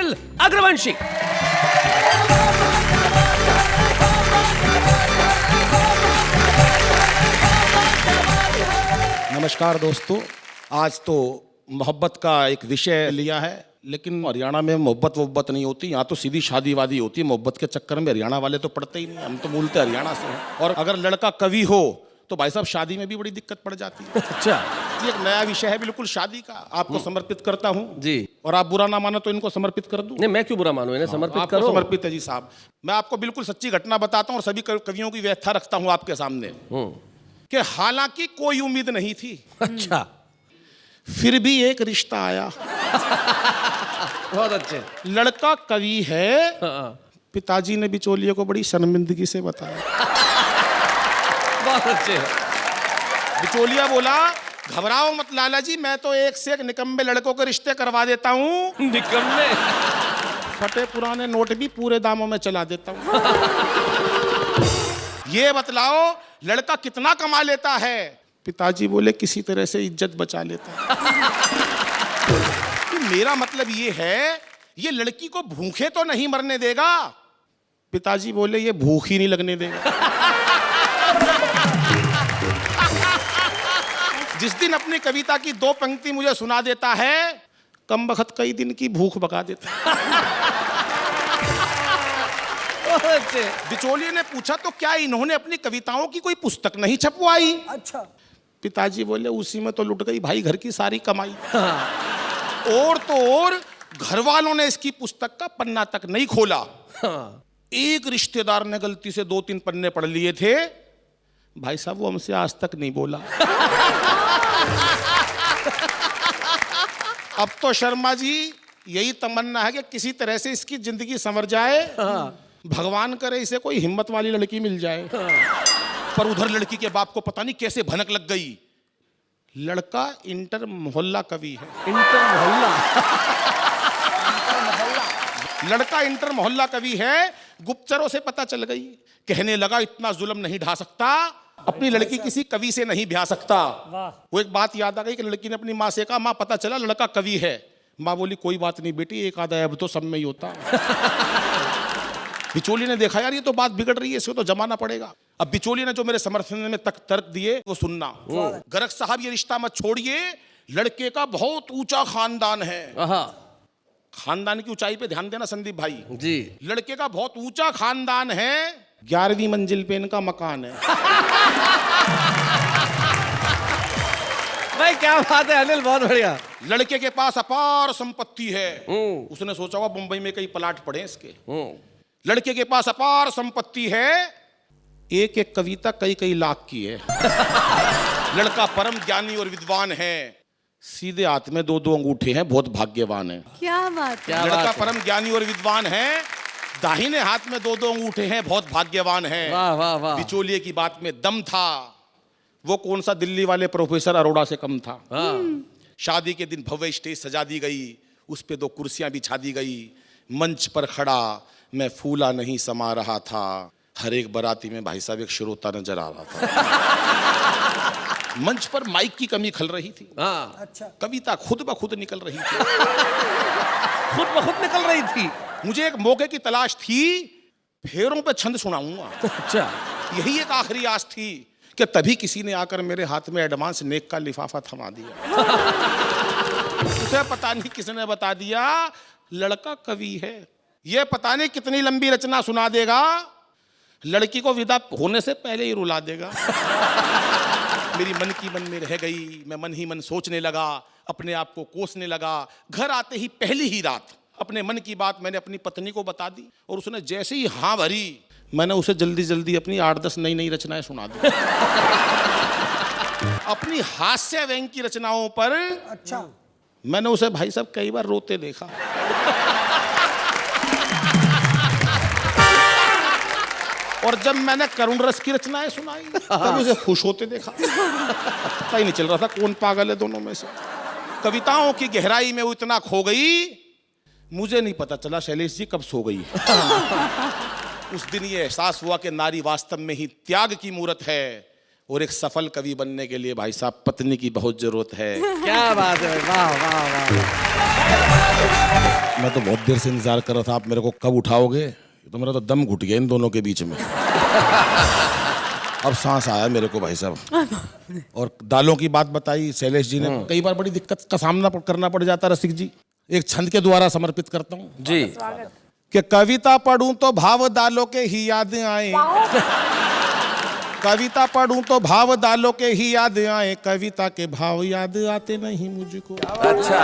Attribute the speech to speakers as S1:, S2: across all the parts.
S1: अनिल अग्रवंशी।
S2: नमस्कार दोस्तों, आज तो मोहब्बत का एक विषय लिया है, लेकिन हरियाणा में मोहब्बत नहीं होती। यहाँ तो सीधी शादी वादी होती है। मोहब्बत के चक्कर में हरियाणा वाले तो पड़ते ही नहीं, हम तो मूलतः हरियाणा से हैं। और अगर लड़का कवि हो तो भाई साहब शादी में भी बड़ी दिक्कत पड़ जाती है।
S1: अच्छा
S2: ये एक नया विषय है बिल्कुल शादी का, आपको समर्पित करता हूँ
S1: जी।
S2: और आप बुरा ना मानो तो इनको समर्पित कर दूं।
S1: नहीं, मैं क्यों बुरा मानूं, इन्हें समर्पित
S2: आपको
S1: करो।
S2: समर्पित है जी साहब। मैं आपको बिल्कुल सच्ची घटना बताता हूँ और सभी कवियों की व्याख्या रखता हूँ आपके सामने कि हालांकि कोई उम्मीद नहीं थी,
S1: अच्छा,
S2: फिर भी एक रिश्ता आया।
S1: बहुत अच्छे।
S2: लड़का कवि है,
S1: हाँ,
S2: पिताजी ने बिचौलिए को बड़ी शर्मिंदगी से बताया।
S1: बहुत अच्छे।
S2: बिचौलिया बोला, घबराओ मत लाला जी, मैं तो एक से एक निकम्मे लड़कों के रिश्ते करवा देता हूँ।
S1: निकम्मे।
S2: फटे पुराने नोट भी पूरे दामों में चला देता हूँ। ये बतलाओ लड़का कितना कमा लेता है? पिताजी बोले, किसी तरह से इज्जत बचा लेता है। तो मेरा मतलब ये है, ये लड़की को भूखे तो नहीं मरने देगा। पिताजी बोले, ये भूख ही नहीं लगने देगा। जिस दिन अपनी कविता की 2 पंक्ति मुझे सुना देता है, कम बखत कई दिन की भूख भगा देता है। बिचौलिए ने पूछा, तो क्या इन्होंने अपनी कविताओं की कोई पुस्तक नहीं छपवाई?
S3: अच्छा।
S2: पिताजी बोले, उसी में तो लुट गई भाई घर की सारी कमाई। और तो और घर वालों ने इसकी पुस्तक का पन्ना तक नहीं खोला। एक रिश्तेदार ने गलती से 2-3 पन्ने पढ़ लिए थे, भाई साहब वो हमसे आज तक नहीं बोला। अब तो शर्मा जी यही तमन्ना है कि किसी तरह से इसकी जिंदगी संवर जाए। भगवान करे इसे कोई हिम्मत वाली लड़की मिल जाए। पर उधर लड़की के बाप को पता नहीं कैसे भनक लग गई, लड़का इंटर मोहल्ला कवि है।
S1: इंटर मोहल्ला।
S2: लड़का इंटर मोहल्ला कवि है। गुप्तचरों से पता चल गई। कहने लगा, इतना जुल्म नहीं ढा सकता, अपनी लड़की किसी कवि से नहीं ब्याह सकता। वो एक बात याद आ गई कि लड़की ने अपनी माँ से कहा, माँ पता चला लड़का कवि है। माँ बोली, कोई बात नहीं बेटी, एक आधा अब तो सब में ही होता। बिचौली ने देखा, यार ये तो बात बिगड़ रही है, इसको तो जमाना पड़ेगा। अब बिचौली ने जो मेरे समर्थन में तर्क दिए वो सुनना। गरग साहब, ये रिश्ता मत छोड़िए, लड़के का बहुत ऊंचा खानदान है। खानदान की ऊंचाई पे ध्यान देना संदीप भाई
S1: जी।
S2: लड़के का बहुत ऊंचा खानदान है, 11वीं मंजिल पे इनका मकान है।
S1: भाई क्या बात है अनिल, बहुत बढ़िया।
S2: लड़के के पास अपार संपत्ति है। उसने सोचा होगा मुंबई में कई प्लाट पड़े इसके। लड़के के पास अपार संपत्ति है, एक एक कविता कई लाख की है। लड़का परम ज्ञानी और विद्वान है, सीधे हाथ में 2 अंगूठे हैं, बहुत भाग्यवान है।
S3: क्या बात है।
S2: लड़का परम ज्ञानी और विद्वान है, दाहिने हाथ में 2 अंगूठे हैं, बहुत भाग्यवान है।
S1: वाह वाह वाह।
S2: बिचौलिए की बात में दम था। वो कौन सा दिल्ली वाले प्रोफेसर अरोड़ा से कम था। शादी के दिन भव्य स्टेज सजा दी गई, उस पे 2 कुर्सियां बिछा दी गई। मंच पर खड़ा मैं फूला नहीं समा रहा था, हर एक बाराती में भाई साहब एक श्रोता नजर आ रहा था। मंच पर माइक की कमी खल रही थी।
S3: अच्छा।
S2: कविता खुद ब खुद निकल रही थी।
S1: खुद ब खुद निकल रही थी।
S2: मुझे एक मौके की तलाश थी, फेरों पे छंद सुनाऊंगा।
S1: अच्छा।
S2: यही एक आखिरी आस थी कि तभी किसी ने आकर मेरे हाथ में एडवांस नेक का लिफाफा थमा दिया। उसे पता नहीं किसने बता दिया, लड़का कवि है। ये पता नहीं कितनी लंबी रचना सुना देगा, लड़की को विदा होने से पहले ही रुला देगा। मेरी मन की मन में रह गई, मैं मन ही मन सोचने लगा, अपने आप को कोसने लगा। घर आते ही पहली ही रात अपने मन की बात मैंने अपनी पत्नी को बता दी, और उसने जैसे ही हाँ भरी, मैंने उसे जल्दी जल्दी अपनी 8-10 नई रचनाएं सुना दी। अपनी हास्य व्यंग की रचनाओं पर
S3: अच्छा।
S2: मैंने उसे भाई साहब कई बार रोते देखा। और जब मैंने करुण रस की रचनाएं सुनाई तब उसे खुश होते देखा। पता ही नहीं चल रहा था कौन पागल है दोनों में से। कविताओं की गहराई में वो इतना खो गई, मुझे नहीं पता चला शैलेश जी कब सो गई। उस दिन ये एहसास हुआ कि नारी वास्तव में ही त्याग की मूरत है, और एक सफल कवि बनने के लिए भाई साहब पत्नी की बहुत जरूरत है।
S1: क्या बात है, वाह वाह वाह।
S2: मैं तो बहुत देर से इंतजार कर रहा था, आप मेरे को कब उठाओगे। तो मेरा तो दम घुट गया इन दोनों के बीच में। अब सांस आया मेरे को भाई साहब। और दालों की बात बताई शैलेश जी ने, कई बार बड़ी दिक्कत का सामना करना पड़ जाता है रसिक जी। एक छंद के द्वारा समर्पित करता हूँ
S1: जी।
S2: कि कविता पढ़ूं तो भाव दालों के ही याद आए, कविता पढ़ूं तो भाव दालों के ही याद आए, कविता के भाव याद आते नहीं मुझको।
S3: अच्छा।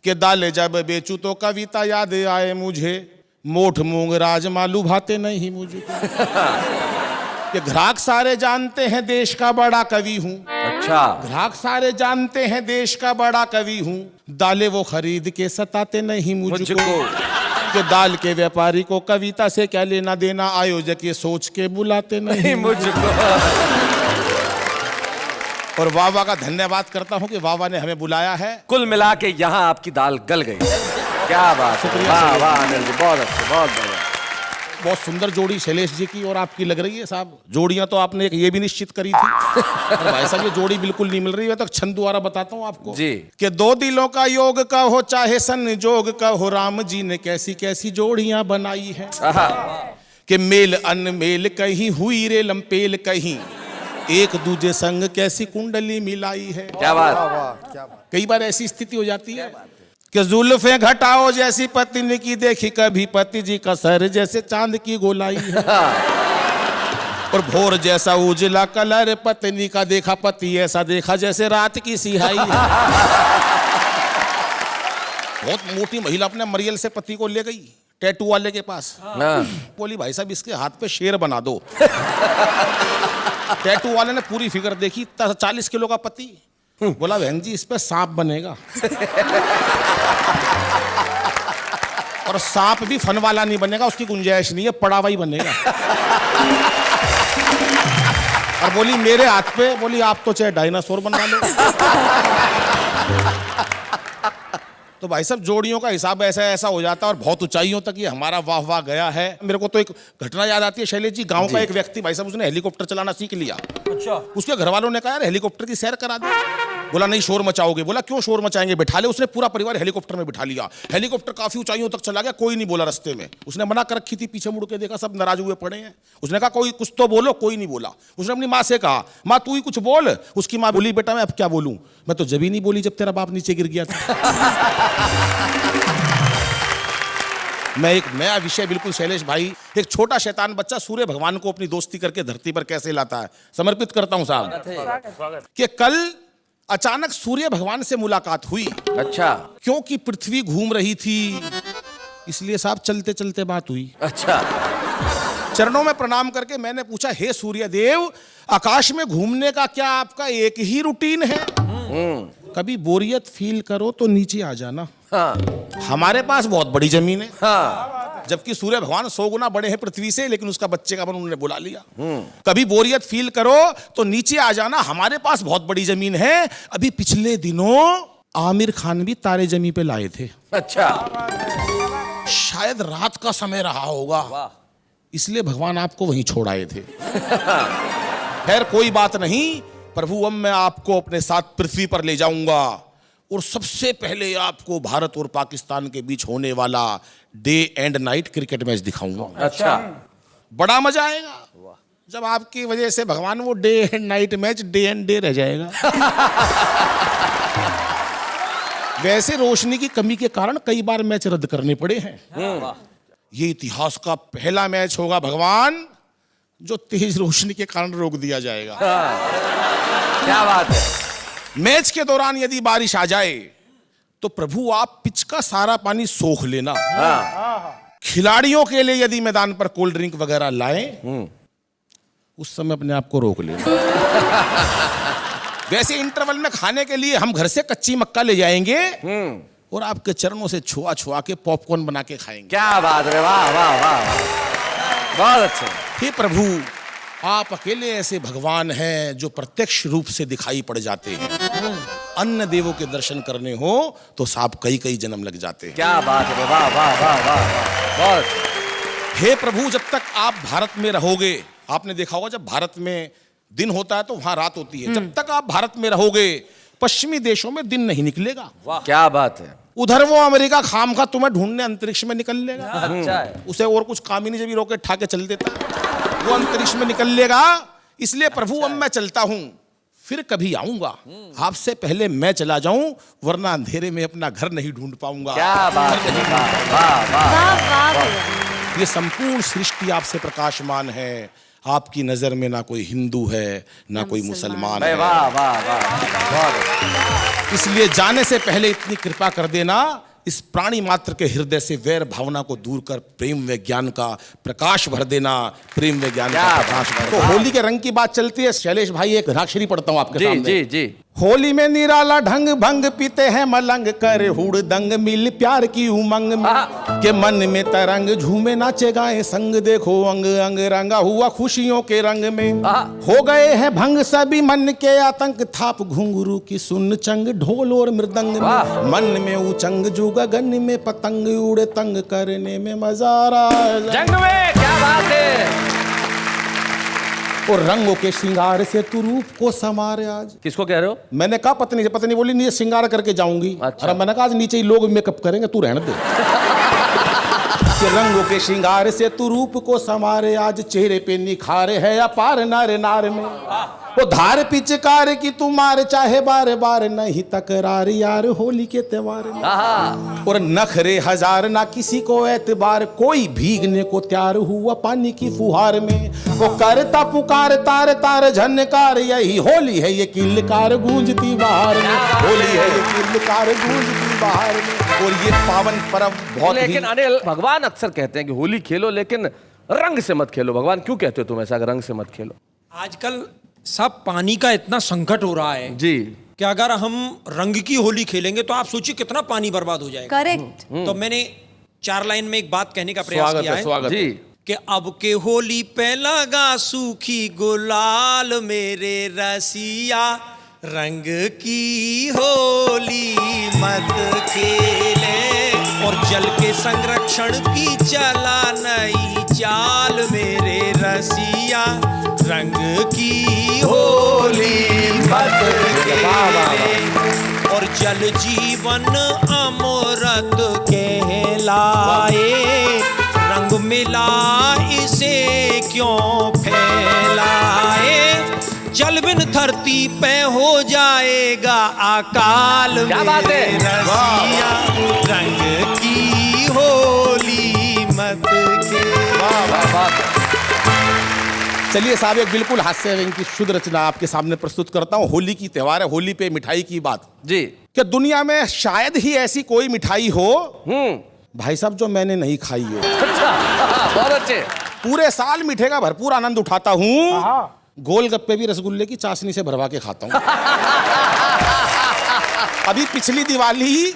S2: कि दाले जब बेचूं तो कविता याद आए मुझे, मोठ मूंग राजमा लुभाते नहीं मुझको। कि ग्राहक सारे जानते हैं देश का बड़ा कवि हूँ,
S3: अच्छा।
S2: ग्राहक सारे जानते हैं देश का बड़ा कवि हूँ, दाले वो खरीद के सताते नहीं मुझको। कि दाल के व्यापारी को कविता से क्या लेना देना, आयोजक ये सोच के बुलाते नहीं
S3: मुझको।
S2: और वावा का धन्यवाद करता हूँ कि वावा ने हमें बुलाया है।
S3: कुल मिला के यहाँ आपकी दाल गल गई। क्या बात है, वाह वाह अनिल जी, बहुत अच्छे, बहुत बढ़िया।
S2: बहुत सुंदर जोड़ी शैलेश जी की और आपकी लग रही है साहब। जोड़ियां तो आपने एक ये भी निश्चित करी थी, और भाई साहब ये जोड़ी बिल्कुल नहीं मिल रही है। तो छंद द्वारा बताता हूँ आपको
S3: जी।
S2: कि दो दिलों का योग का हो चाहे संजोग का हो, राम जी ने कैसी कैसी जोड़ियां बनाई है। कि मेल अनमेल कहीं हुई रे लंपेल कहीं, एक दूजे संग कैसी कुंडली मिलाई है।
S3: क्या बात।
S2: कई बार ऐसी स्थिति हो जाती है कि जुल्फे घटाओ जैसी पत्नी की देखी कभी पति जी का सर जैसे चांद की गोलाई है। और भोर जैसा उजला कलर पत्नी का देखा, पति ऐसा देखा जैसे रात की सिहाई है। बहुत मोटी महिला अपने मरियल से पति को ले गई टैटू वाले के पास। बोली भाई साहब इसके हाथ पे शेर बना दो। टैटू वाले ने पूरी फिगर देखी, 40 किलो का पति। बोला बहन जी इस पे सांप बनेगा। और सांप भी फन वाला नहीं बनेगा, उसकी गुंजाइश नहीं है, पड़ा हुआ ही बनेगा। और बोली मेरे हाथ पे, बोली आप तो चाहे डायनासोर बनवा लो। तो भाई साहब जोड़ियों का हिसाब ऐसा ऐसा हो जाता है, और बहुत ऊंचाइयों तक ये हमारा वाह वाह गया है। मेरे को तो एक घटना याद आती है शैलेश जी। गांव का एक व्यक्ति भाई साहब उसने हेलीकॉप्टर चलाना सीख लिया। अच्छा। उसके घर वालों ने कहा यार हेलीकॉप्टर की सैर करा दे। बोला नहीं शोर मचाओगे। बोला क्यों शोर मचाएंगे, बिठा ले। उसने पूरा परिवार हेलीकॉप्टर में बिठा लिया। हेलीकॉप्टर काफी ऊंचाइयों तक चला गया, कोई नहीं बोला रास्ते में। उसने मना कर रखी थी, पीछे मुड़ के देखा सब नाराज हुए पड़े हैं। उसने कहा कोई कुछ तो बोलो, कोई नहीं बोला। उसने अपनी माँ से कहा माँ तू ही कुछ बोल। उसकी माँ बोली बेटा मैं अब क्या बोलूं, मैं तो जब ही नहीं बोली जब तेरा बाप नीचे गिर गया था। मैं एक नया विषय बिल्कुल शैलेश भाई, एक छोटा शैतान बच्चा सूर्य भगवान को अपनी दोस्ती करके धरती पर कैसे लाता है, समर्पित करता हूं साहब। कि कल अचानक सूर्य भगवान से मुलाकात हुई।
S3: अच्छा।
S2: क्योंकि पृथ्वी घूम रही थी इसलिए साहब चलते चलते बात हुई।
S3: अच्छा।
S2: चरणों में प्रणाम करके मैंने पूछा हे सूर्य देव, आकाश में घूमने का क्या आपका एक ही रूटीन है? कभी बोरियत फील करो तो नीचे आ जाना।
S3: हाँ।
S2: हमारे पास बहुत बड़ी जमीन है।
S3: हाँ।
S2: जबकि सूर्य भगवान 100 गुना बड़े हैं पृथ्वी से, लेकिन उसका बच्चे का मन उन्होंने बुला लिया। कभी बोरियत फील करो तो नीचे आ जाना, हमारे पास बहुत बड़ी जमीन है। अभी पिछले दिनों आमिर खान भी तारे जमी पे लाए थे।
S3: अच्छा।
S2: शायद रात का समय रहा होगा, इसलिए भगवान आपको वहीं छोड़ आए थे। खैर कोई बात नहीं, प्रभु अब मैं आपको अपने साथ पृथ्वी पर ले जाऊंगा, और सबसे पहले आपको भारत और पाकिस्तान के बीच होने वाला day and night cricket match दिखाऊंगा।
S3: अच्छा।
S2: बड़ा मजा आएगा जब आपकी वजह से भगवान वो day and night match day and day रह जाएगा। वैसे रोशनी की कमी के कारण कई बार मैच रद्द करने पड़े हैं। ये इतिहास का पहला मैच होगा भगवान जो तेज रोशनी के कारण रोक दिया जाएगा।
S3: क्या बात है।
S2: मैच के दौरान यदि बारिश आ जाए तो प्रभु आप पिच का सारा पानी सोख लेना। खिलाड़ियों के लिए यदि मैदान पर कोल्ड ड्रिंक वगैरह लाएं, उस समय अपने आप को रोक लेना। वैसे इंटरवल में खाने के लिए हम घर से कच्ची मक्का ले जाएंगे और आपके चरणों से छुआ छुआ के पॉपकॉर्न बना के खाएंगे।
S3: क्या बात है, वाह वाह वाह, बहुत अच्छे।
S2: हे प्रभु आप अकेले ऐसे भगवान हैं जो प्रत्यक्ष रूप से दिखाई पड़ जाते हैं। अन्य देवों के दर्शन करने हो तो साहब कई कई जन्म लग जाते हैं।
S3: क्या बात है, वाह वाह वाह वाह, बहुत।
S2: हे प्रभु जब तक आप भारत में रहोगे, आपने देखा होगा जब भारत में दिन होता है तो वहां रात होती है। जब तक आप भारत में रहोगे पश्चिमी देशों में दिन नहीं निकलेगा।
S3: क्या बात है।
S2: उधर वो अमेरिका खाम खा तुम्हें ढूंढने अंतरिक्ष में निकल लेगा।
S3: अच्छा है।
S2: उसे और कुछ काम ही नहीं, जब रोके ठाके चल देता है। वो अंतरिक्ष में निकल लेगा। इसलिए प्रभु अब मैं चलता हूं, फिर कभी आऊंगा, आपसे पहले मैं चला जाऊं, वरना अंधेरे में अपना घर नहीं ढूंढ पाऊंगा।
S3: क्या बात है। वाह वाह वाह।
S2: ये संपूर्ण सृष्टि आपसे प्रकाशमान है। आपकी नजर में ना कोई हिंदू है ना कोई मुसलमान है।
S3: वाह वाह वाह।
S2: इसलिए जाने से पहले इतनी कृपा कर देना, इस प्राणी मात्र के हृदय से वैर भावना को दूर कर प्रेम विज्ञान का प्रकाश भर देना। प्रेम विज्ञान का प्रकाश भर। तो होली के रंग की बात चलती है। शैलेश भाई एक राक्षरी पढ़ता हूं आपके सामने।
S3: जी जी।
S2: होली में निराला ढंग भंग पीते हैं मलंग, कर हुड़ दंग मिल प्यार की उमंग में, के मन में तरंग झूमे नाचे गाए संग, देखो अंग अंग रंगा हुआ खुशियों के रंग में। हो गए हैं भंग सभी मन के आतंक, थाप घुंघरू की सुन चंग ढोल और मृदंग में, मन में उचंग जो गगन में पतंग उड़े तंग, करने में मजा आ रहा
S3: जंग में। क्या बात है।
S2: और रंगों के श्रृंगार से तू रूप को समारे आज।
S3: किसको कह रहे हो।
S2: मैंने कहा पत्नी से। पत्नी बोली नहीं श्रृंगार करके जाऊंगी।
S3: अच्छा।
S2: और मैंने कहा आज नीचे ही लोग मेकअप करेंगे, तू रहने दे। कि रंगों के श्रृंगार से तू रूप को समारे आज, चेहरे पे निखारे है अपार नारे नार में, वो धार पिचकार की तू मार चाहे बार बार, नहीं तकरार यार होली के त्योहार में। और नखरे हजार ना किसी को एतबार, कोई भीगने को तैयार हुआ पानी की फुहार में, वो करता पुकार तार तार झनकार, यही होली है ये किलकार गूंजती बाहर में, होली है ये किलकार गूंजती बाहर में। और ये पावन पर्व बहुत।
S3: लेकिन अनिल, भगवान अक्सर कहते हैं कि होली खेलो लेकिन रंग से मत खेलो। भगवान क्यों कहते हो तुम ऐसा, रंग से मत खेलो।
S4: आजकल सब पानी का इतना संकट हो रहा है
S3: जी
S4: कि अगर हम रंग की होली खेलेंगे तो आप सोचिए कितना पानी बर्बाद हो जाएगा।
S5: करेक्ट।
S4: तो मैंने 4 लाइन में एक बात कहने का प्रयास किया है।
S2: स्वागत
S3: जी।
S4: कि अब के होली पे लगा सूखी गुलाल मेरे रसिया, रंग की होली मत खेले, और जल के संरक्षण की चला नई चाल मेरे रसिया, रंग की होली मत खेले, और जल जीवन अमृत कहलाए, रंग मिला इसे क्यों फैलाए, जल बिन धरती पे हो जाएगा अकाल।
S3: क्या बात है।
S4: रसिया रंग की होली मत
S2: चलिए साहब, एक बिल्कुल हास्य व्यंग्य की शुद्ध रचना आपके सामने प्रस्तुत करता हूँ। होली की त्योहार है, होली पे मिठाई की बात
S3: जी।
S2: कि दुनिया में शायद ही ऐसी कोई मिठाई हो भाई साहब जो मैंने नहीं खाई हो।
S3: अच्छा, बहुत अच्छे।
S2: पूरे साल मीठे का भरपूर आनंद उठाता हूँ, गोलगप्पे भी रसगुल्ले की चाशनी से भरवा के खाता हूँ। अभी पिछली दिवाली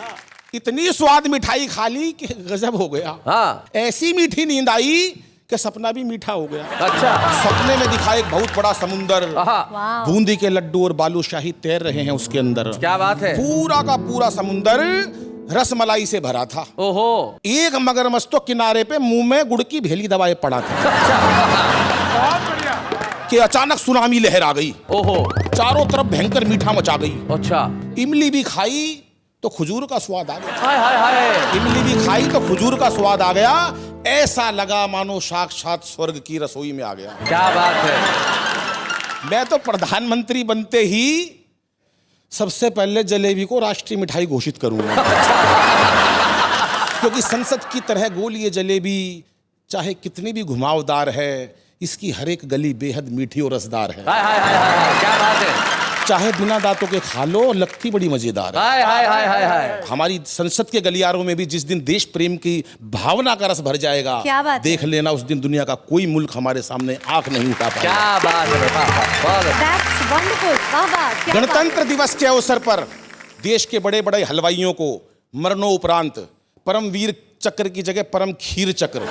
S2: इतनी स्वाद मिठाई खा ली कि गजब हो गया।
S3: हाँ।
S2: ऐसी मीठी नींद आई कि सपना भी मीठा हो गया।
S3: अच्छा।
S2: सपने में दिखा एक बहुत बड़ा समुंदर,
S3: हाँ।
S2: बूंदी के लड्डू और बालूशाही तैर रहे हैं उसके अंदर।
S3: क्या बात है।
S2: पूरा का पूरा समुंदर रसमलाई से भरा था।
S3: ओहो।
S2: एक मगरमच्छ तो किनारे पे मुंह में गुड़ की भेली दबाए पड़ा था कि अचानक सुनामी लहर आ गई।
S3: ओहो।
S2: चारों तरफ भयंकर मीठा मचा गई।
S3: अच्छा।
S2: इमली भी खाई तो खजूर का स्वाद आ गया।
S3: हाय हाय हाय।
S2: इमली भी खाई तो खजूर का स्वाद आ गया। ऐसा लगा मानो साक्षात स्वर्ग की रसोई में आ गया।
S3: क्या बात है।
S2: मैं तो प्रधानमंत्री बनते ही सबसे पहले जलेबी को राष्ट्रीय मिठाई घोषित करूंगा। क्योंकि संसद की तरह गोल ये जलेबी चाहे कितनी भी घुमावदार है, इसकी हर एक गली बेहद मीठी और रसदार है।
S3: हाय हाय हाय हाय। क्या बात है।
S2: चाहे बिना दांतों के खा लो, लगती बड़ी मजेदार है।
S3: हाय हाय हाय हाय हाय।
S2: हमारी संसद के गलियारों में भी जिस दिन देश प्रेम की भावना का रस भर जाएगा,
S5: क्या बात
S2: देख लेना उस दिन दुनिया का कोई मुल्क हमारे सामने आंख नहीं उठा पाएगा।
S3: क्या बात है। बहुत अच्छे।
S5: That's wonderful. वाह वाह, क्या बात है।
S2: गणतंत्र दिवस के अवसर पर देश के बड़े बड़े हलवाइयों को मरणोपरांत परमवीर चक्र की जगह परम खीर चक्र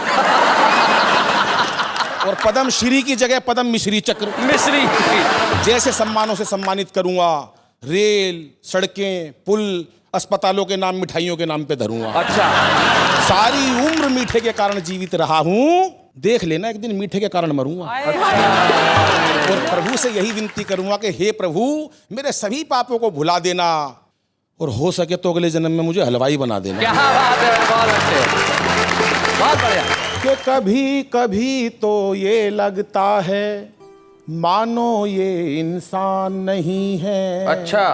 S2: और पद्म श्री की जगह पद्म मिश्री चक्र
S3: मिश्री
S2: जैसे सम्मानों से सम्मानित करूंगा। रेल, सड़कें, पुल, अस्पतालों के नाम मिठाइयों के नाम पे धरूंगा।
S3: अच्छा।
S2: सारी उम्र मीठे के कारण जीवित रहा हूं, देख लेना एक दिन मीठे के कारण मरूंगा। और प्रभु से यही विनती करूंगा कि हे प्रभु मेरे सभी पापों को भुला देना और हो सके तो अगले जन्म में मुझे हलवाई बना देना।
S3: क्या बात है, बहुत अच्छे, बहुत बढ़िया।
S2: कि कभी कभी तो ये लगता है मानो ये इंसान नहीं है।
S3: अच्छा।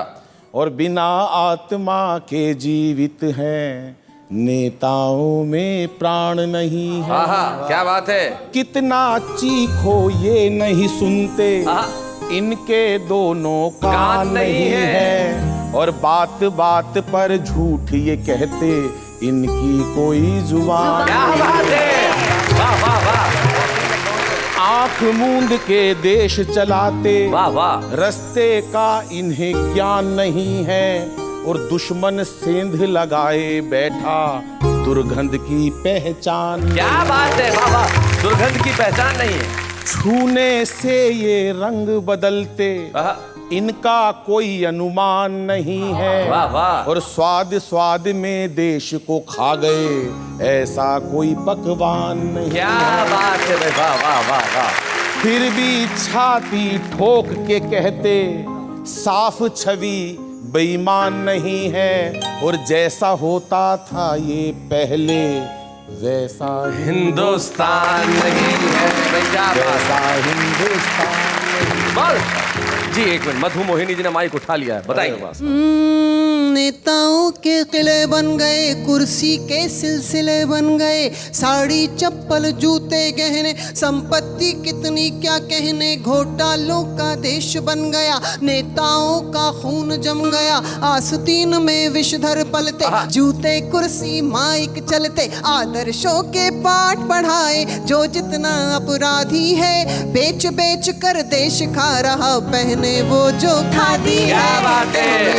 S2: और बिना आत्मा के जीवित हैं, नेताओं में प्राण नहीं है।
S3: आहा, क्या बात है।
S2: कितना चीखो ये नहीं सुनते, इनके दोनों कान नहीं है। और बात बात पर झूठ ये कहते, इनकी कोई जुबान।
S3: क्या बात है, वाह वाह वाह।
S2: आंख मूंद के देश चलाते,
S3: वाह वाह।
S2: रस्ते का इन्हें ज्ञान नहीं है। और दुश्मन सेंध लगाए बैठा, दुर्गंध की पहचान।
S3: क्या बात है, वाह वाह। दुर्गंध की पहचान नहीं है।
S2: छूने से ये रंग बदलते, इनका कोई अनुमान नहीं है।
S3: वाह वाह।
S2: और स्वाद स्वाद में देश को खा गए, ऐसा कोई पकवान नहीं।
S3: क्या बात है भाई, वाह वाह वाह वाह।
S2: फिर भी छाती ठोक के कहते, साफ छवि बेईमान नहीं है। और जैसा होता था ये पहले, वैसा
S3: हिंदुस्तान नहीं है भैया,
S2: वैसा हिंदुस्तान।
S3: जी एक मिनट, मधु मोहिनी जी ने माइक उठा लिया है, बताइए।
S6: नेताओं के किले बन गए, कुर्सी के सिलसिले बन गए, साड़ी चप्पल जूते गहने, संपत्ति कितनी क्या कहने, घोटालों का देश बन गया, नेताओं का खून जम गया, आस्तीन में विषधर पलते, जूते कुर्सी माइक चलते, आदर्शों के पाठ पढ़ाए, जो जितना अपराधी है, बेच बेच कर देश खा रहा, पहने वो जो खादी है।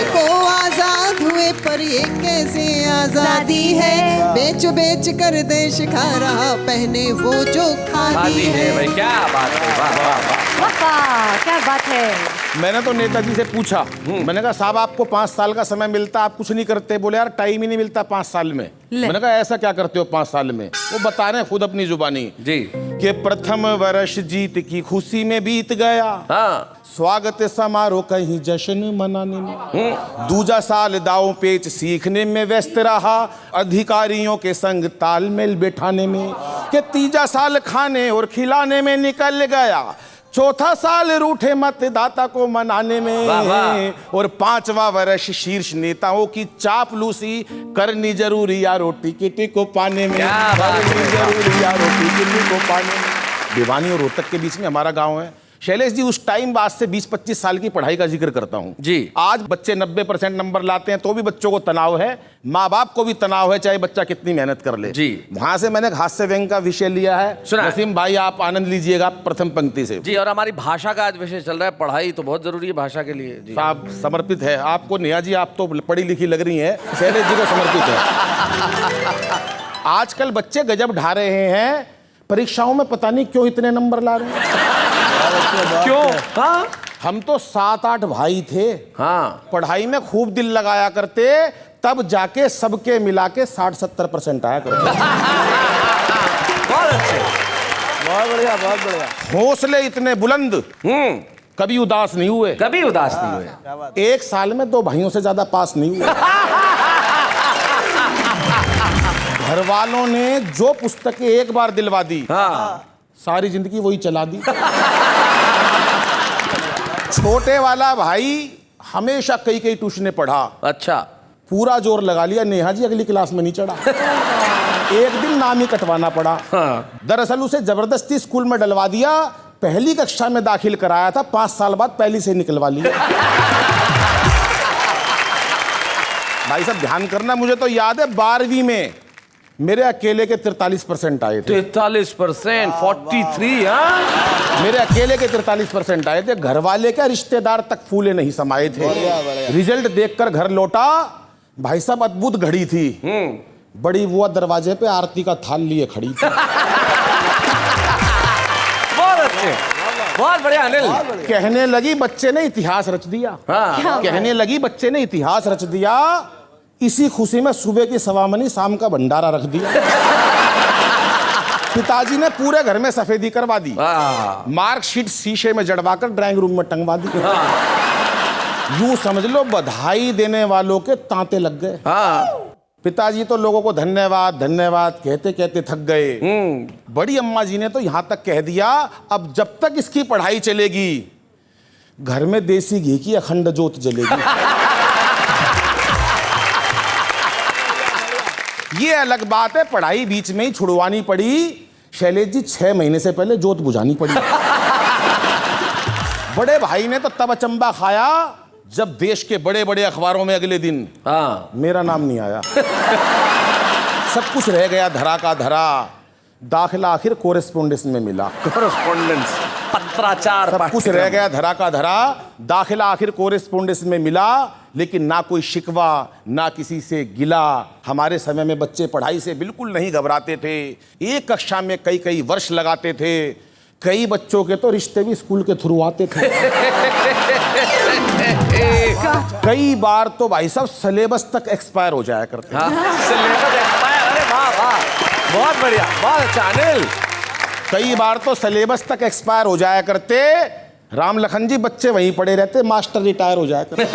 S6: को आजाद हुए पर ये कैसे आजादी है, बेच बेच कर देश खा रहा, पहने वो जो खादी है।
S3: भाई क्या बात है, वाह वाह वाह।
S5: वाह क्या बात है।
S2: मैंने तो नेताजी से पूछा, मैंने कहा साहब आपको 5 साल का समय मिलता, आप कुछ नहीं करते। बोले यार टाइम ही नहीं मिलता 5 साल में। मैंने कहा ऐसा क्या करते हो 5 साल में? वो बता रहे हैं खुद अपनी जुबानी
S3: जी
S2: कि प्रथम वर्ष जीत की खुशी में बीत गया,
S3: हाँ।
S2: स्वागत समारोह कहीं जश्न मनाने में, दूजा साल दाव पेच सीखने में व्यस्त रहा, अधिकारियों के संग तालमेल बैठाने में, कि तीजा साल खाने और खिलाने में निकल गया, चौथा साल रूठे मतदाता को मनाने में, और 5वां वर्ष शीर्ष नेताओं की चापलूसी करनी जरूरी या रोटी किटी को पाने में, करनी जरूरी या रोटी किटी को पाने में। भिवानी और रोहतक के बीच में हमारा गांव है। शैलेश जी उस टाइम आज से 20-25 साल की पढ़ाई का जिक्र करता हूं जी। आज बच्चे 90% नंबर लाते हैं तो भी बच्चों को तनाव है, माँ बाप को भी तनाव है, चाहे बच्चा कितनी मेहनत कर ले जी। वहां से मैंने हास्य व्यंग का विषय लिया है। नसीम भाई आप आनंद लीजिएगा प्रथम पंक्ति से जी।
S3: और हमारी भाषा का आज विषय चल रहा है, पढ़ाई तो बहुत जरूरी है भाषा के लिए जी।
S2: साहब समर्पित है आपको। नेहा जी आप तो पढ़ी लिखी लग रही है, शैलेश जी को समर्पित है। आजकल बच्चे गजब ढा रहे हैं, परीक्षाओं में पता नहीं क्यों इतने नंबर ला रहे हैं। क्यों? हाँ? हम तो 7-8 भाई थे, हाँ, पढ़ाई में खूब दिल लगाया करते, तब जाके सबके मिला के 60-70% आया करते।
S3: बहुत अच्छे,
S1: बहुत बढ़िया, बहुत बढ़िया।
S2: हौसले इतने बुलंद, कभी उदास नहीं हुए,
S3: कभी उदास नहीं हुए।
S2: एक साल में 2 भाइयों से ज्यादा पास नहीं हुए। घर वालों ने जो पुस्तकें एक बार दिलवा दी, हाँ, सारी जिंदगी वही चला दी। छोटे वाला भाई हमेशा कई ट्यूशनें पढ़ा, अच्छा, पूरा जोर लगा लिया, नेहा जी अगली क्लास में नहीं चढ़ा। एक दिन नाम ही कटवाना पड़ा। हाँ। दरअसल उसे जबरदस्ती स्कूल में डलवा दिया, पहली कक्षा में दाखिल कराया था, 5 साल बाद पहली से निकलवा लिया। भाई साहब ध्यान करना, मुझे तो याद है 12वीं में मेरे अकेले के 43% आए थे।
S3: 43%, 43, हाँ?
S2: मेरे अकेले के 43% आए थे। घर वाले क्या रिश्तेदार तक फूले नहीं समाये थे। रिजल्ट देखकर घर लौटा, भाई साहब अद्भुत घड़ी थी, बड़ी बुआ दरवाजे पे आरती का थाल लिए खड़ी थी।
S3: बहुत अच्छे, बहुत बढ़िया अनिल।
S2: कहने लगी बच्चे ने इतिहास रच दिया, हाँ। कहने लगी बच्चे ने इतिहास रच दिया, इसी खुशी में सुबह की सवामनी शाम का भंडारा रख दिया। पिताजी ने पूरे घर में सफेदी करवा दी,
S3: वाह।
S2: मार्कशीट शीशे में जड़वाकर ड्राइंग रूम में टंगवा दी। यूं समझ लो बधाई देने वालों के तांते लग गए।
S3: हाँ।
S2: पिताजी तो लोगों को धन्यवाद धन्यवाद कहते कहते थक गए। बड़ी अम्मा जी ने तो यहां तक कह दिया, अब जब तक इसकी पढ़ाई चलेगी घर में देसी घी की अखंड ज्योत जलेगी। ये अलग बात है पढ़ाई बीच में ही छुड़वानी पड़ी। शैलेश जी 6 महीने से पहले ज्योत बुझानी पड़ी। बड़े भाई ने तो तब अचंबा खाया जब देश के बड़े बड़े अखबारों में अगले दिन
S3: हाँ।
S2: मेरा नाम नहीं आया। सब कुछ रह गया धरा का धरा। दाखिला आखिर कोरेस्पोंडेंस में मिला।
S3: कोरेस्पोंडेंस, पत्राचार,
S2: सब कुछ रह गया धरा का धरा। दाखिला आखिर कोरेस्पोंडेंस में मिला, लेकिन ना कोई शिकवा ना किसी से गिला। हमारे समय में बच्चे पढ़ाई से बिल्कुल नहीं घबराते थे। एक कक्षा में कई कई वर्ष लगाते थे। कई बच्चों के तो रिश्ते भी स्कूल के थ्रू आते थे। कई बार तो भाई साहब सिलेबस तक एक्सपायर हो जाया करते।
S3: हाँ। सिलेबस एक्सपायर, अरे वाह वाह, बहुत बढ़िया, बहुत अच्छा अनिल।
S2: कई बार तो सिलेबस तक एक्सपायर हो जाया करते। राम लखन जी बच्चे वहीं पड़े रहते, मास्टर रिटायर हो जाया करते।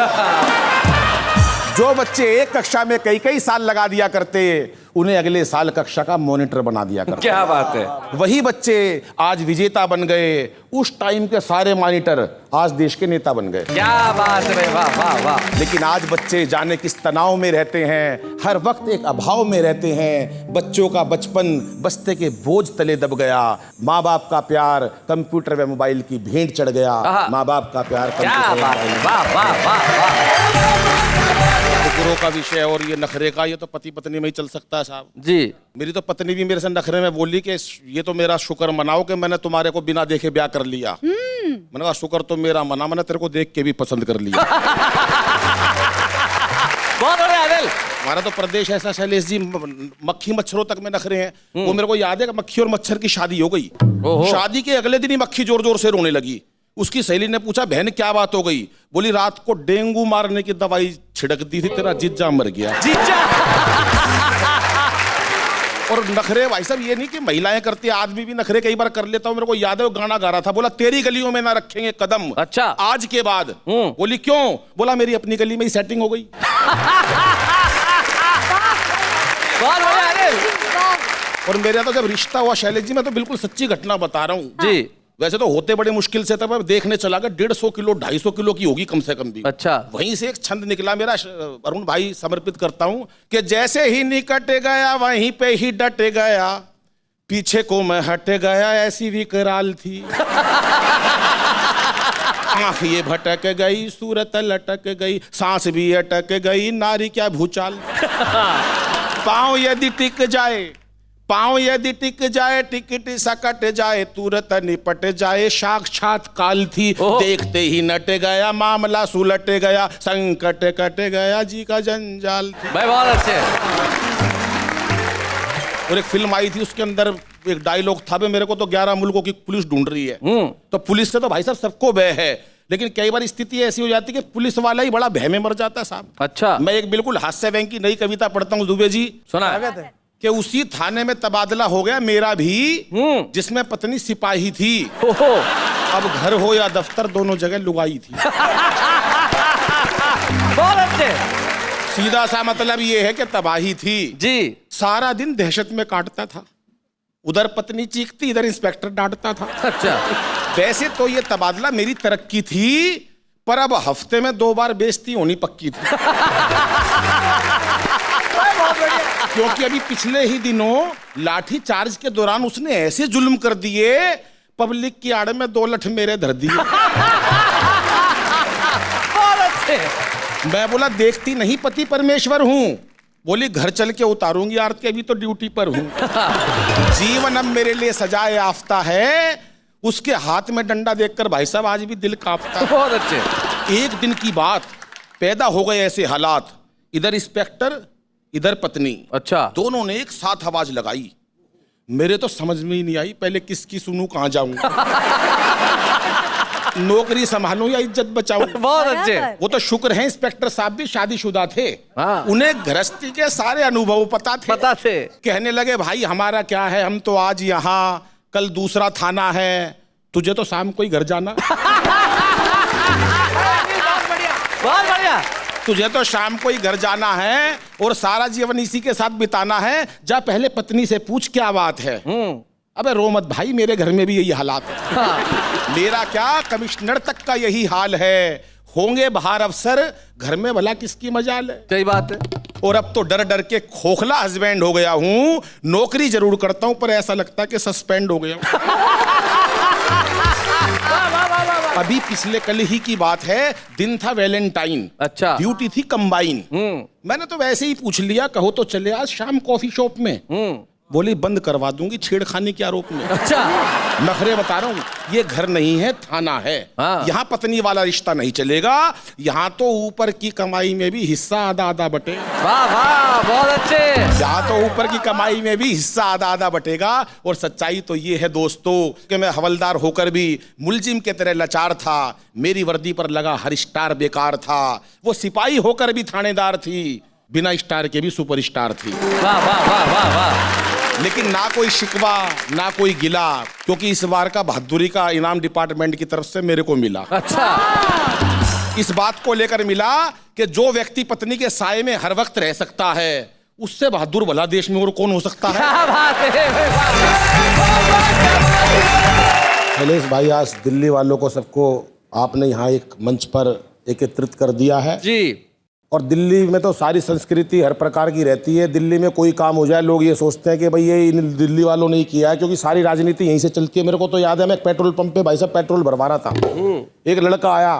S2: जो बच्चे एक कक्षा में कई कई साल लगा दिया करते उन्हें अगले साल कक्षा का मॉनिटर बना दिया करते।
S3: क्या बात है।
S2: वही बच्चे आज विजेता बन गए। उस टाइम के सारे मॉनिटर आज देश के नेता बन गए।
S3: क्या बात है, वाह वाह वाह।
S2: लेकिन आज बच्चे जाने किस तनाव में रहते हैं, हर वक्त एक अभाव में रहते हैं। बच्चों का बचपन बस्ते के बोझ तले दब गया। माँ बाप का प्यार कंप्यूटर व मोबाइल की भेंट चढ़ गया। माँ बाप का प्यार
S3: क्या बात है, वाह वाह वाह वाह।
S2: गुरु का विषय और ये नखरे का, ये तो पति पत्नी में ही चल सकता है साहब
S3: जी।
S2: मेरी तो पत्नी भी मेरे से नखरे में बोली कि ये तो मेरा शुक्र मनाओ कि मैंने तुम्हारे को बिना देखे ब्याह कर लिया। मैंने कहा शुक्र तो मेरा मना, मैंने तेरे को देख के भी पसंद कर लिया।
S3: बहुत बढ़िया अनिल।
S2: हमारा तो प्रदेश ऐसा शैलेश जी, मक्खी मच्छरों तक में नखरे हैं। वो मेरे को याद है कि मक्खी और मच्छर की शादी हो गई। शादी के अगले दिन ही मक्खी जोर जोर से रोने लगी। उसकी सहेली ने पूछा बहन क्या बात हो गई? बोली रात को डेंगू मारने की दवाई छिड़क दी थी, तेरा जीजा मर गया।
S3: जीजा।
S2: और नखरे भाई साहब ये नहीं कि महिलाएं करती, आदमी भी नखरे कई बार कर लेता हूं। मेरे को याद है वो गाना गा रहा था, बोला तेरी गलियों में ना रखेंगे कदम
S3: अच्छा
S2: आज के बाद। बोली क्यों? बोला मेरी अपनी गली में ही सेटिंग हो गई।
S3: बहुत बढ़िया अनिल।
S2: और मेरा तो जब रिश्ता हुआ शैलेश जी, मैं तो बिल्कुल सच्ची घटना बता रहा हूँ
S3: जी।
S2: वैसे तो होते बड़े मुश्किल से, तब देखने चला गया 150 किलो 250 किलो की होगी कम से कम भी।
S3: अच्छा।
S2: वहीं से एक छंद निकला मेरा, अरुण भाई समर्पित करता हूं कि जैसे ही निकट गया वहीं पे ही डट गया, पीछे को मैं हट गया ऐसी विकराल थी। आंख ये भटक गई, सूरत लटक गई, सांस भी अटक गई, नारी क्या भूचाल। पाँव यदि टिक जाए, पाँव यदि टिक जाए, टिकट सकट जाए, तुरंत निपट जाए, साक्षात काल थी। देखते ही नट गया, मामला सुलट गया, संकट कट गया, जी का जंजाल थी।
S3: भाई बहुत अच्छे।
S2: और एक फिल्म आई थी, उसके अंदर एक डायलॉग था, मेरे को तो 11 मुल्कों की पुलिस ढूंढ रही है। तो पुलिस से तो भाई साहब सबको भय है, लेकिन कई बार स्थिति ऐसी हो जाती है कि पुलिस वाला ही बड़ा भय में मर जाता है साहब।
S3: अच्छा।
S2: मैं एक बिल्कुल हास्य व्यंग की नई कविता पढ़ता हूँ दुबे जी।
S3: सुना
S2: कि उसी थाने में तबादला हो गया मेरा भी, जिसमें पत्नी सिपाही थी। अब घर हो या दफ्तर दोनों जगह लुगाई थी।
S3: बहुत अच्छे।
S2: सीधा सा मतलब ये है कि तबाही थी
S3: जी।
S2: सारा दिन दहशत में काटता था, उधर पत्नी चीखती इधर इंस्पेक्टर डांटता था।
S3: अच्छा।
S2: वैसे तो ये तबादला मेरी तरक्की थी, पर अब हफ्ते में 2 बार बेइज्जती होनी पक्की थी। क्योंकि अभी पिछले ही दिनों लाठी चार्ज के दौरान उसने ऐसे जुल्म कर दिए, पब्लिक की आड़ में 2 लठ मेरे धर दिए।
S3: बहुत अच्छे।
S2: मैं बोला देखती नहीं पति परमेश्वर हूं। बोली घर चल के उतारूंगी आरती, अभी तो ड्यूटी पर हूं। जीवन अब मेरे लिए सजाए आफ्ता है, उसके हाथ में डंडा देखकर भाई साहब आज भी दिल कांपता।
S3: बहुत अच्छे।
S2: एक दिन की बात, पैदा हो गए ऐसे हालात, इधर इंस्पेक्टर इधर पत्नी।
S3: अच्छा।
S2: दोनों ने एक साथ आवाज लगाई। मेरे तो समझ में ही नहीं आई पहले किसकी सुनूं कहां जाऊं। नौकरी संभालूं या इज्जत बचाऊं?
S3: बहुत अच्छे।
S5: बराबर।
S2: वो तो शुक्र है इंस्पेक्टर साहब भी शादीशुदा थे।
S3: हाँ।
S2: उन्हें गृहस्थी के सारे अनुभव पता थे। कहने लगे भाई हमारा क्या है, हम तो आज यहाँ, कल दूसरा थाना है, तुझे तो शाम को ही घर जाना।
S3: बहुत बढ़िया।
S2: तुझे तो शाम को ही घर जाना है और सारा जीवन इसी के साथ बिताना है। जा पहले पत्नी से पूछ क्या बात है। अबे रो मत भाई, मेरे घर में भी यही हालात है।
S3: हाँ।
S2: मेरा क्या, कमिश्नर तक का यही हाल है। होंगे बाहर अफसर, घर में भला किसकी मजाल है।
S3: सही बात है।
S2: और अब तो डर डर के खोखला हस्बैंड हो गया हूं। नौकरी जरूर करता हूं पर ऐसा लगता है कि सस्पेंड हो गया हूं। अभी पिछले कल ही की बात है, दिन था वैलेंटाइन।
S3: अच्छा।
S2: ड्यूटी थी कंबाइन। मैंने तो वैसे ही पूछ लिया, कहो तो चले आज शाम कॉफी शॉप में। बोली बंद करवा दूंगी छेड़खानी के आरोप में।
S3: अच्छा।
S2: नखरे बता रहा हूँ, ये घर नहीं है थाना है।
S3: हाँ।
S2: यहाँ पत्नी वाला रिश्ता नहीं चलेगा। यहाँ तो ऊपर की कमाई में भी हिस्सा आधा आधा बटे।
S3: वाह वाह, बहुत अच्छे।
S2: यहाँ तो ऊपर की कमाई में भी हिस्सा आधा आधा बटेगा। और सच्चाई तो ये है दोस्तों कि मैं हवलदार होकर भी मुलजिम के तरह लाचार था। मेरी वर्दी पर लगा हर स्टार बेकार था। वो सिपाही होकर भी थानेदार थी, बिना स्टार के भी सुपरस्टार थी।
S3: वाह वाह वाह वाह वाह।
S2: लेकिन ना कोई शिकवा ना कोई गिला, क्योंकि इस बार का बहादुरी का इनाम डिपार्टमेंट की तरफ से मेरे को मिला।
S3: अच्छा।
S2: इस बात को लेकर मिला कि जो व्यक्ति पत्नी के साये में हर वक्त रह सकता है, उससे बहादुर भला देश में और कौन हो सकता है।
S3: क्या बात है।
S2: शैलेश भाई, आज दिल्ली वालों को सबको आपने यहाँ एक मंच पर एकत्रित कर दिया है
S3: जी।
S2: और दिल्ली में तो सारी संस्कृति हर प्रकार की रहती है। दिल्ली में कोई काम हो जाए लोग ये सोचते हैं कि भाई ये इन दिल्ली वालों ने ही किया है, क्योंकि सारी राजनीति यहीं से चलती है। मेरे को तो याद है, मैं एक पेट्रोल पंप पे भाई साहब पेट्रोल भरवा रहा था। एक लड़का आया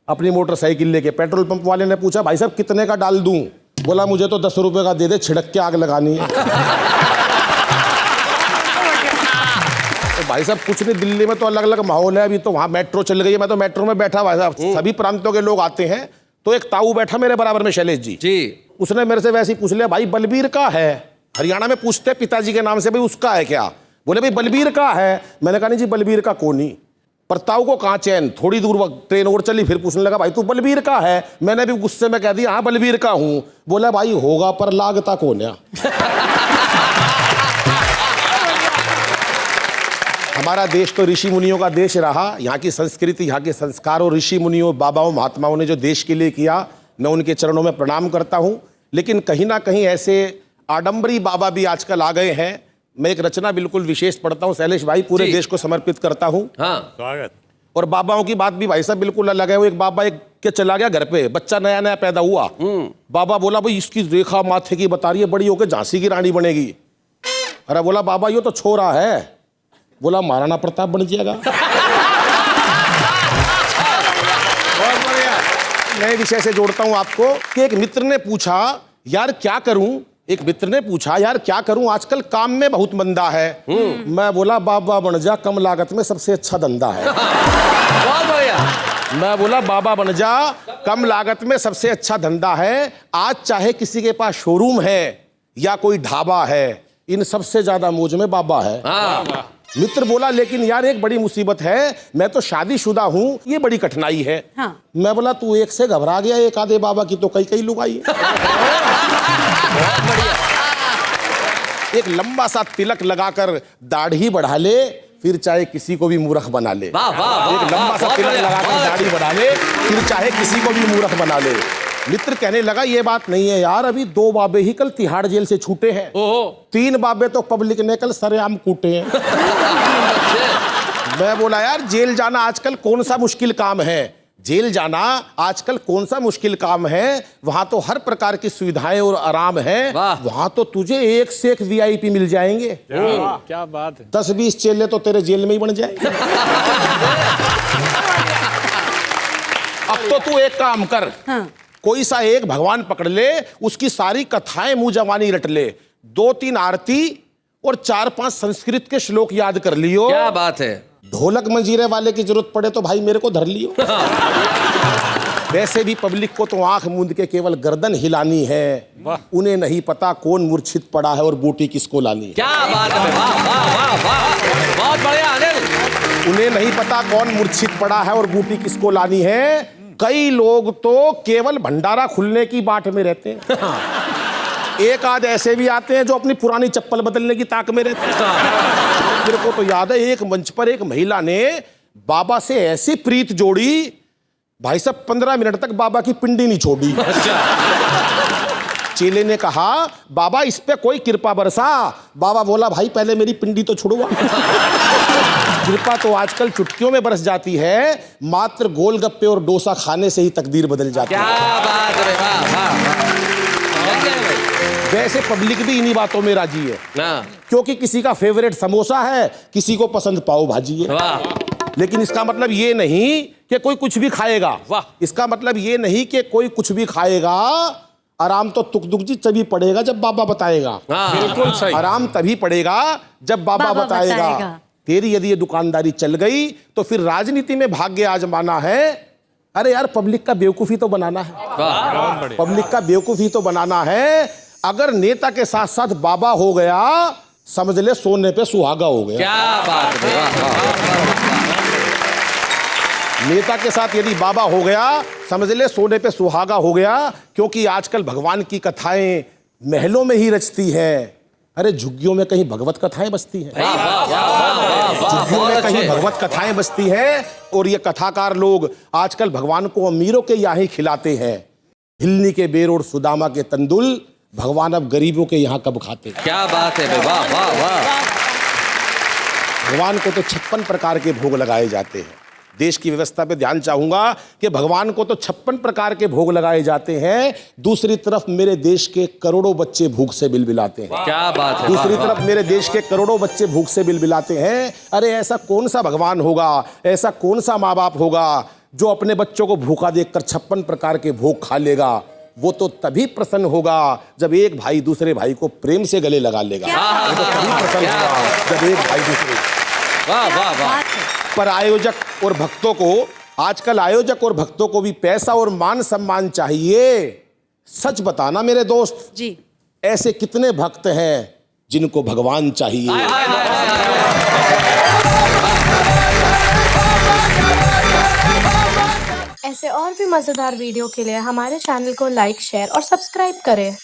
S2: अपनी मोटरसाइकिल लेके। पेट्रोल पंप वाले ने पूछा भाई साहब कितने का डाल दूं? बोला मुझे तो 10 रुपए का दे दे, छिड़क के आग लगानी है। तो भाई साहब कुछ नहीं, दिल्ली में तो अलग अलग माहौल है। अभी तो वहाँ मेट्रो चल गई है, मैं तो मेट्रो में बैठा भाई साहब, सभी प्रांतों के लोग आते हैं। तो एक ताऊ बैठा मेरे बराबर में, शैलेश जी
S3: जी।
S2: उसने मेरे से वैसे ही पूछ लिया, भाई बलबीर का है? हरियाणा में पूछते हैं पिताजी के नाम से, भाई उसका है क्या? बोले भाई बलबीर का है। मैंने कहा नहीं जी बलबीर का कौन ही। पर ताऊ को कहाँ चैन, थोड़ी दूर ट्रेन और चली, फिर पूछने लगा भाई तू बलबीर का है? मैंने भी गुस्से में कह दिया हाँ बलबीर का हूँ। बोला भाई होगा पर लागता कौन है। हमारा देश तो ऋषि मुनियों का देश रहा। यहाँ की संस्कृति, यहाँ के संस्कार और ऋषि मुनियों, बाबाओं, महात्माओं ने जो देश के लिए किया, मैं उनके चरणों में प्रणाम करता हूँ। लेकिन कहीं ना कहीं ऐसे आडंबरी बाबा भी आजकल आ गए हैं। मैं एक रचना बिल्कुल विशेष पढ़ता हूँ शैलेश भाई, पूरे देश को समर्पित करता हूँ।
S3: हाँ।
S1: स्वागत।
S2: और बाबाओं की बात भी भाई साहब बिल्कुल अलग है। वो एक बाबा एक के चला गया घर पे, बच्चा नया नया पैदा हुआ। बाबा बोला भाई इसकी रेखा माथे की बता रही है, बड़ी होकर झांसी की रानी बनेगी। अरे बोला बाबा ये तो छोरा है। बोला महाराणा प्रताप बन जाएगा। बहुत बढ़िया। नए विषय से जोड़ता हूं आपको कि एक मित्र ने पूछा यार क्या करूं, एक मित्र ने पूछा यार क्या करूं, आजकल काम में बहुत मंदा है। मैं बोला बाबा बन जा, कम लागत में सबसे अच्छा धंधा है।
S3: बहुत बढ़िया।
S2: मैं बोला बाबा बन जा, कम लागत में सबसे अच्छा धंधा है। आज चाहे किसी के पास शोरूम है या कोई ढाबा है, इन सबसे ज्यादा मौज में बाबा है।
S3: हाँ।
S2: मित्र बोला लेकिन यार एक बड़ी मुसीबत है, मैं तो शादीशुदा हूँ, ये बड़ी कठिनाई है।
S5: हाँ।
S2: मैं बोला तू एक से घबरा गया, एक आधे बाबा की तो कई कई लुगाई है। एक लंबा सा तिलक लगाकर दाढ़ी बढ़ा ले, फिर चाहे किसी को भी मूर्ख बना ले।
S3: वाह वाह।
S2: एक लंबा सा तिलक लगाकर दाढ़ी बढ़ा ले, फिर चाहे किसी को भी मूर्ख बना ले। मित्र कहने लगा ये बात नहीं है यार, अभी 2 बाबे ही कल तिहाड़ जेल से छूटे हैं। 3 बाबे तो पब्लिक ने कल सरेआम कूटे हैं। मैं बोला यार जेल जाना आजकल कौन सा मुश्किल काम है? जेल जाना आजकल कौन सा मुश्किल काम है? वहां तो हर प्रकार की सुविधाएं और आराम है। वहां तो तुझे एक से एक VIP मिल जाएंगे।
S1: क्या बात है।
S2: 10-20 चेले तो तेरे जेल में ही बन जाएंगे। अब तो तू एक काम कर।
S5: हाँ।
S2: कोई सा एक भगवान पकड़ ले, उसकी सारी कथाएं मुंह जवानी रट ले, 2-3 आरती और 4-5 संस्कृत के श्लोक याद कर लियो।
S3: क्या बात है।
S2: ढोलक मंजीरे वाले की जरूरत पड़े तो भाई मेरे को धर लियो। वैसे भी पब्लिक को तो आंख मूंद के केवल गर्दन हिलानी है, उन्हें नहीं पता कौन मूर्छित पड़ा है और बूटी किसको लानी है।
S3: क्या बात है। वाह वाह वाह वाह, बहुत बढ़िया अनिल।
S2: उन्हें नहीं पता कौन मूर्छित पड़ा है और बूटी किसको लानी है। कई लोग तो केवल भंडारा खुलने की बाट में रहते हैं। एक आध ऐसे भी आते हैं जो अपनी पुरानी चप्पल बदलने की ताक में रहते हैं। मेरे को तो याद है एक मंच पर एक महिला ने बाबा से ऐसी प्रीत जोड़ी, भाई साहब 15 मिनट तक बाबा की पिंडी नहीं छोड़ी। चेले ने कहा बाबा इस पे कोई कृपा बरसा। बाबा बोला भाई पहले मेरी पिंडी तो छुड़वा। कृपा तो आजकल चुटकियों में बरस जाती है, मात्र गोलगप्पे और डोसा खाने से ही तकदीर बदल जाती है।
S3: क्या बात है, वाह वाह।
S2: वैसे पब्लिक भी इन्हीं बातों में राजी है
S3: ना,
S2: क्योंकि किसी का फेवरेट समोसा है, किसी को पसंद पाव भाजी है।
S3: वाह।
S2: लेकिन इसका मतलब ये नहीं कि कोई कुछ भी खाएगा।
S3: वाह।
S2: इसका मतलब ये नहीं कि कोई कुछ भी खाएगा। आराम तो तुक दुक जी तभी पड़ेगा जब बाबा बताएगा।
S3: बिल्कुल सही।
S2: आराम तभी पड़ेगा जब बाबा बताएगा। तेरी यदि ये दुकानदारी चल गई तो फिर राजनीति में भाग्य आजमाना है। अरे यार पब्लिक का बेवकूफी तो बनाना है, पब्लिक का बेवकूफी तो बनाना है। अगर नेता के साथ साथ बाबा हो गया समझ ले सोने पे सुहागा हो गया।
S3: क्या बात है, वाह।
S2: नेता के साथ यदि बाबा हो गया समझ ले सोने पे सुहागा हो गया। क्योंकि आजकल भगवान की कथाएं महलों में ही रचती है। अरे झुग्गियों में कहीं भगवत कथाएं बसती हैं, झुग्गियों में कहीं भगवत कथाएं बसती हैं। और ये कथाकार लोग आजकल भगवान को अमीरों के यहाँ ही खिलाते हैं। हिलनी के बेर और सुदामा के तंदुल भगवान अब गरीबों के यहाँ कब खाते हैं।
S3: क्या बात है, वाह वाह वाह।
S2: भगवान को तो 56 प्रकार के भोग लगाए जाते हैं। देश की व्यवस्था पे ध्यान चाहूंगा कि भगवान को तो 56 प्रकार के भोग लगाए जाते हैं। दूसरी तरफ मेरे देश के करोड़ों बच्चे भूख से बिलबिलाते हैं।
S3: क्या बात है,
S2: दूसरी
S3: वाह,
S2: तरफ मेरे देश के करोड़ों बच्चे भूख से बिलबिलाते हैं। अरे ऐसा कौन सा भगवान होगा, ऐसा कौन सा माँ बाप होगा जो अपने बच्चों को भूखा देखकर 56 प्रकार के भोग खा लेगा। वो तो तभी प्रसन्न होगा जब एक भाई दूसरे भाई को प्रेम से गले लगा लेगा। वो तो तभी प्रसन्न होगा जब एक भाई दूसरे।
S3: वाह वाह वाह।
S2: पर आयोजक और भक्तों को, आजकल आयोजक और भक्तों को भी पैसा और मान सम्मान चाहिए। सच बताना मेरे दोस्त
S5: जी,
S2: ऐसे कितने भक्त हैं जिनको भगवान चाहिए।
S7: ऐसे और भी मजेदार वीडियो के लिए हमारे चैनल को लाइक, शेयर और सब्सक्राइब करें।